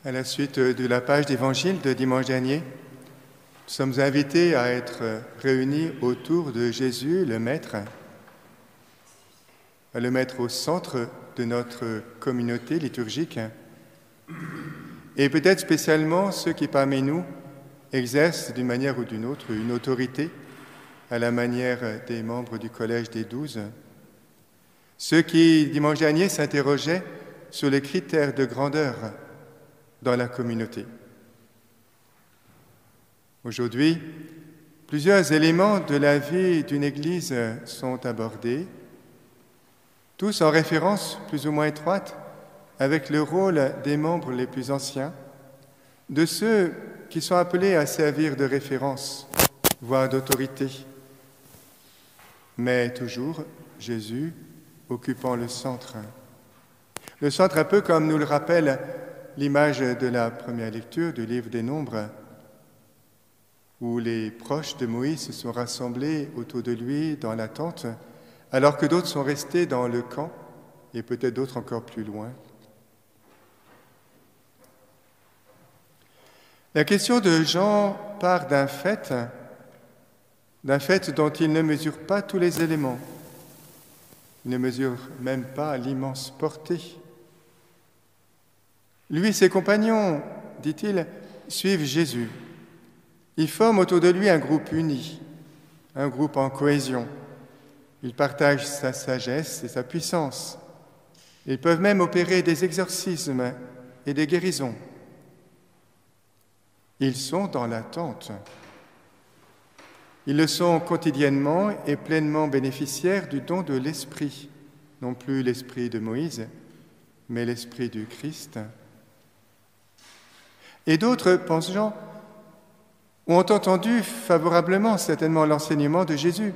À la suite de la page d'évangile de dimanche dernier, nous sommes invités à être réunis autour de Jésus, le Maître, à le mettre au centre de notre communauté liturgique, et peut-être spécialement ceux qui parmi nous exercent d'une manière ou d'une autre une autorité à la manière des membres du Collège des 12, ceux qui, dimanche dernier, s'interrogeaient sur les critères de grandeur dans la communauté. Aujourd'hui, plusieurs éléments de la vie d'une Église sont abordés, tous en référence plus ou moins étroite avec le rôle des membres les plus anciens, de ceux qui sont appelés à servir de référence, voire d'autorité, mais toujours Jésus occupant le centre. Le centre un peu comme nous le rappelle l'image de la première lecture du livre des Nombres, où les proches de Moïse se sont rassemblés autour de lui dans la tente, alors que d'autres sont restés dans le camp, et peut-être d'autres encore plus loin. La question de Jean part d'un fait dont il ne mesure pas tous les éléments. Il ne mesure même pas l'immense portée. Lui et ses compagnons, dit-il, suivent Jésus. Ils forment autour de lui un groupe uni, un groupe en cohésion. Ils partagent sa sagesse et sa puissance. Ils peuvent même opérer des exorcismes et des guérisons. Ils sont dans l'attente. Ils le sont quotidiennement et pleinement bénéficiaires du don de l'Esprit, non plus l'Esprit de Moïse, mais l'Esprit du Christ. Et d'autres, pense Jean, ont entendu favorablement certainement l'enseignement de Jésus.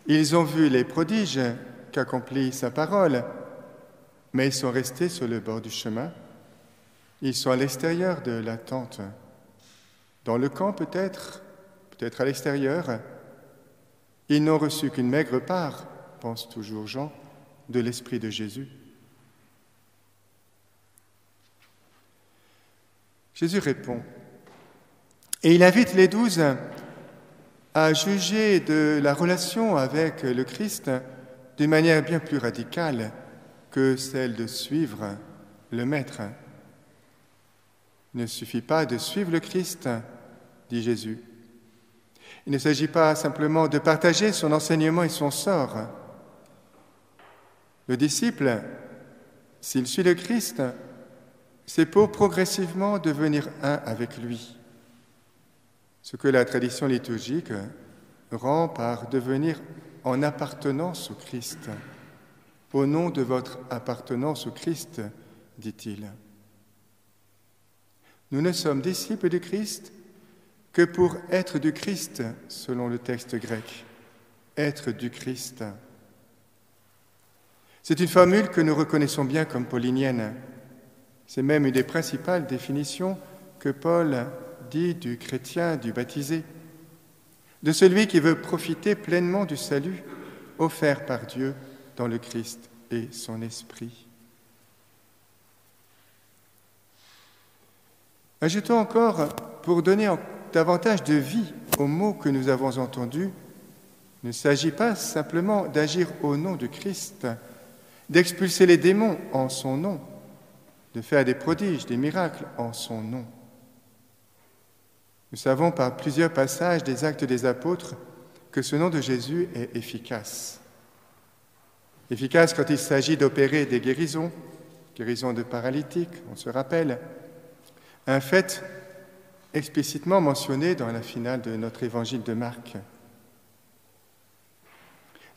Ils ont vu les prodiges qu'accomplit sa parole, mais ils sont restés sur le bord du chemin. Ils sont à l'extérieur de la tente. Dans le camp peut-être à l'extérieur. Ils n'ont reçu qu'une maigre part, pense toujours Jean, de l'Esprit de Jésus. Jésus répond, et il invite les 12 à juger de la relation avec le Christ d'une manière bien plus radicale que celle de suivre le Maître. Il ne suffit pas de suivre le Christ, dit Jésus. Il ne s'agit pas simplement de partager son enseignement et son sort. Le disciple, s'il suit le Christ, c'est pour progressivement devenir un avec lui, ce que la tradition liturgique rend par devenir en appartenance au Christ. Au nom de votre appartenance au Christ, dit-il. Nous ne sommes disciples du Christ que pour être du Christ, selon le texte grec. Être du Christ. C'est une formule que nous reconnaissons bien comme paulinienne. C'est même une des principales définitions que Paul dit du chrétien, du baptisé, de celui qui veut profiter pleinement du salut offert par Dieu dans le Christ et son Esprit. Ajoutons encore, pour donner davantage de vie aux mots que nous avons entendus, il ne s'agit pas simplement d'agir au nom du Christ, d'expulser les démons en son nom, de faire des prodiges, des miracles en son nom. Nous savons par plusieurs passages des Actes des Apôtres que ce nom de Jésus est efficace. Efficace quand il s'agit d'opérer des guérisons, guérisons de paralytiques, on se rappelle, un fait explicitement mentionné dans la finale de notre évangile de Marc.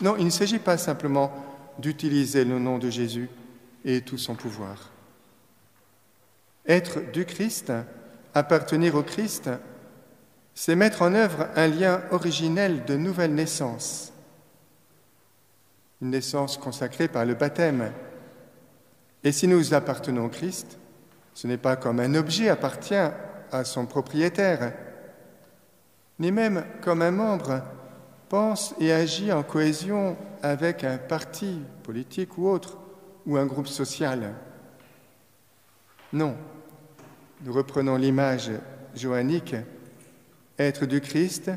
Non, il ne s'agit pas simplement d'utiliser le nom de Jésus et tout son pouvoir. Être du Christ, appartenir au Christ, c'est mettre en œuvre un lien originel de nouvelle naissance. Une naissance consacrée par le baptême. Et si nous appartenons au Christ, ce n'est pas comme un objet appartient à son propriétaire, ni même comme un membre pense et agit en cohésion avec un parti politique ou autre, ou un groupe social. Non, nous reprenons l'image johannique, être du Christ,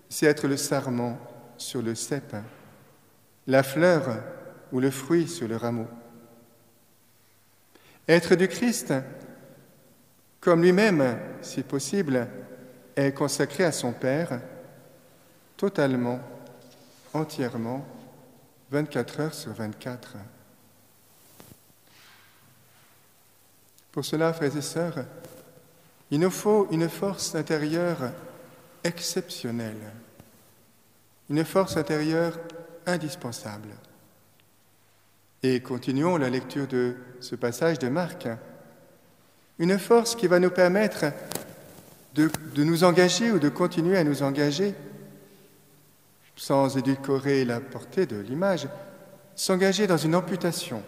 c'est être le sarment sur le cep, la fleur ou le fruit sur le rameau. Être du Christ, comme lui-même, si possible, est consacré à son Père, totalement, entièrement, 24 heures sur 24. Pour cela, frères et sœurs, il nous faut une force intérieure exceptionnelle, une force intérieure indispensable. Et continuons la lecture de ce passage de Marc. Une force qui va nous permettre de nous engager ou de continuer à nous engager, sans édulcorer la portée de l'image, s'engager dans une amputation.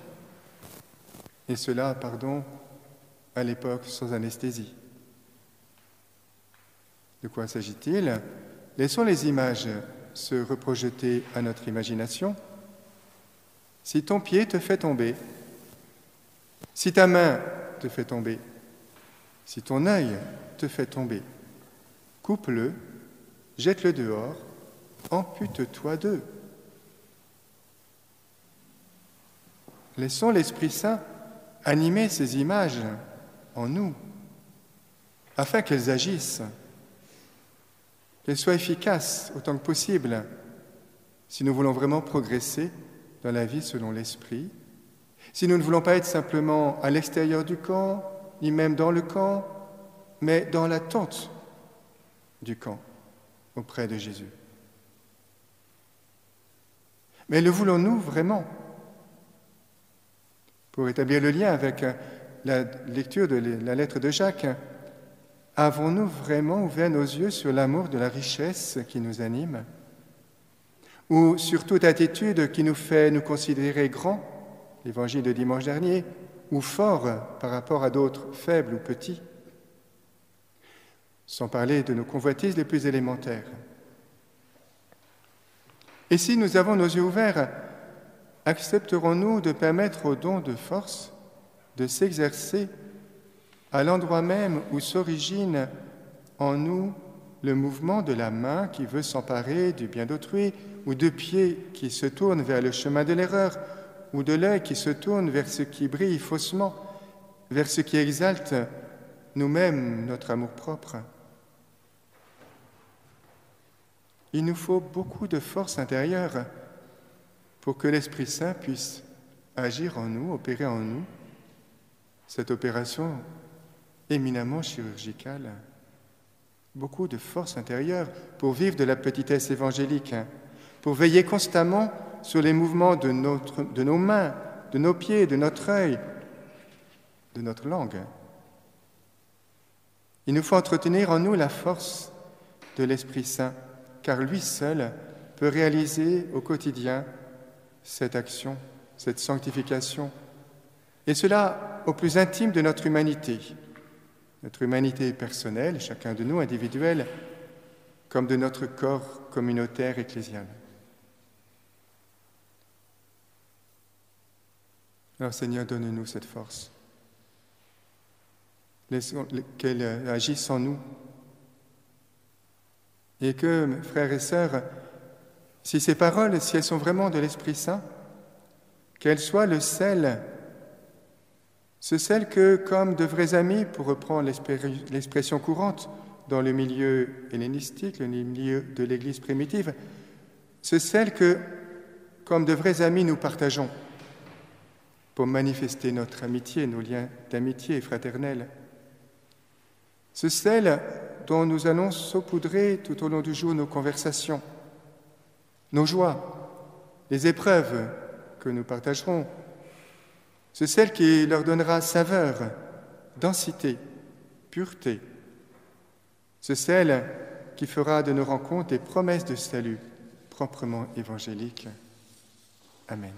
Et cela, à l'époque sans anesthésie. De quoi s'agit-il? Laissons les images se reprojeter à notre imagination. Si ton pied te fait tomber, si ta main te fait tomber, si ton œil te fait tomber, coupe-le, jette-le dehors, ampute-toi d'eux. Laissons l'Esprit Saint animer ces images en nous, afin qu'elles agissent, qu'elles soient efficaces autant que possible, si nous voulons vraiment progresser dans la vie selon l'Esprit, si nous ne voulons pas être simplement à l'extérieur du camp, ni même dans le camp, mais dans la tente du camp, auprès de Jésus. Mais le voulons-nous vraiment? Pour établir le lien avec la lecture de la lettre de Jacques, avons-nous vraiment ouvert nos yeux sur l'amour de la richesse qui nous anime, ou sur toute attitude qui nous fait nous considérer grands, l'évangile de dimanche dernier, ou forts par rapport à d'autres faibles ou petits, sans parler de nos convoitises les plus élémentaires? Et si nous avons nos yeux ouverts, accepterons-nous de permettre aux dons de force de s'exercer à l'endroit même où s'origine en nous le mouvement de la main qui veut s'emparer du bien d'autrui, ou de pieds qui se tournent vers le chemin de l'erreur, ou de l'œil qui se tourne vers ce qui brille faussement, vers ce qui exalte nous-mêmes notre amour-propre? Il nous faut beaucoup de force intérieure pour que l'Esprit Saint puisse agir en nous, opérer en nous, cette opération éminemment chirurgicale. Beaucoup de force intérieure pour vivre de la petitesse évangélique, pour veiller constamment sur les mouvements de nos mains, de nos pieds, de notre œil, de notre langue. Il nous faut entretenir en nous la force de l'Esprit Saint, car lui seul peut réaliser au quotidien cette action, cette sanctification, et cela au plus intime de notre humanité personnelle, chacun de nous, individuel, comme de notre corps communautaire ecclésial. Alors Seigneur, donne-nous cette force, qu'elle agisse en nous, et que, frères et sœurs, si ces paroles, si elles sont vraiment de l'Esprit Saint, qu'elles soient le sel, ce sel que, comme de vrais amis, pour reprendre l'expression courante dans le milieu hellénistique, le milieu de l'Église primitive, ce sel que, comme de vrais amis, nous partageons pour manifester notre amitié, nos liens d'amitié fraternelle. Ce sel dont nous allons saupoudrer tout au long du jour nos conversations, nos joies, les épreuves que nous partagerons. C'est celle qui leur donnera saveur, densité, pureté. C'est celle qui fera de nos rencontres des promesses de salut proprement évangéliques. Amen.